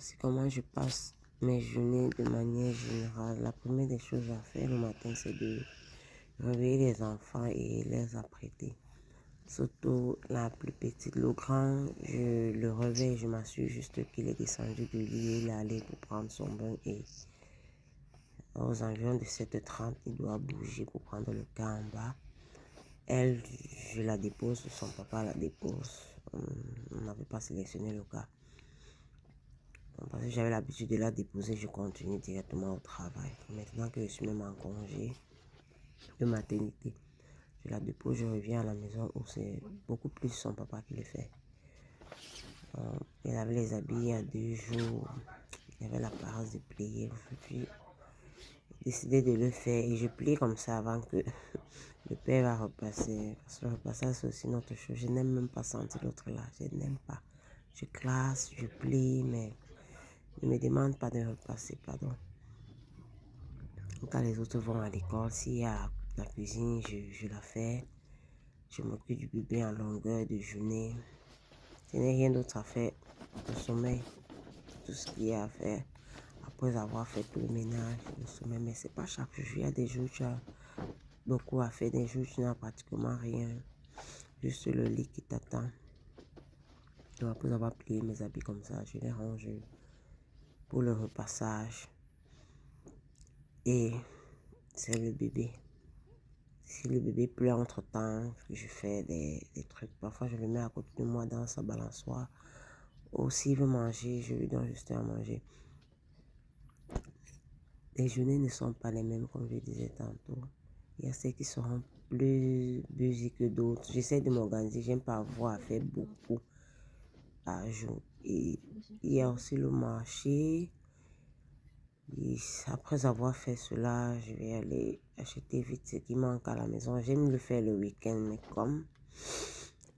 Voici comment je passe mes journées de manière générale. La première des choses à faire le matin, c'est de réveiller les enfants et les apprêter. Surtout la plus petite. Le grand, je le réveille, je m'assure juste qu'il est descendu du lit, il est allé pour prendre son bain et aux environs de 7h30, il doit bouger pour prendre le cas en bas. Elle, je la dépose, son papa la dépose. On n'avait pas sélectionné le cas. Parce que j'avais l'habitude de la déposer, je continue directement au travail. Maintenant que je suis même en congé de maternité, je la dépose, je reviens à la maison où c'est beaucoup plus son papa qui le fait. Elle avait les habits il y a 2 jours, il y avait la paresse de plier. Puis j'ai décidé de le faire et je plie comme ça avant que le père va repasser. Parce que le repassage c'est aussi notre chose. Je n'aime même pas sentir l'autre là, je n'aime pas. Je classe, je plie, mais ne me demande pas de repasser, pardon. Quand les autres vont à l'école, s'il y a la cuisine, je la fais. Je m'occupe du bébé en longueur de journée. Je n'ai rien d'autre à faire. Le sommeil, tout ce qu'il y a à faire. Après avoir fait tout le ménage, le sommeil, mais c'est pas chaque jour. Il y a des jours où tu as beaucoup à faire, des jours où tu n'as pratiquement rien. Juste le lit qui t'attend. Donc après avoir plié mes habits comme ça, je les range pour le repassage. Et c'est le bébé. Si le bébé pleure entre-temps, je fais des trucs. Parfois, je le mets à côté de moi dans sa balançoire. Ou s'il veut manger, je lui donne juste à manger. Les journées ne sont pas les mêmes, comme je disais tantôt. Il y a celles qui seront plus busy que d'autres. J'essaie de m'organiser. J'aime pas avoir à faire beaucoup par jour. Et il y a aussi le marché. Et après avoir fait cela, je vais aller acheter vite ce qui manque à la maison. J'aime le faire le week-end, mais comme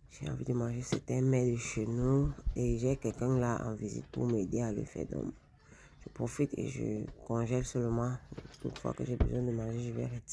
j'ai envie de manger certains mets de chez nous et j'ai quelqu'un là en visite pour m'aider à le faire. Donc, je profite et je congèle seulement. Toute fois que j'ai besoin de manger, je vais retirer.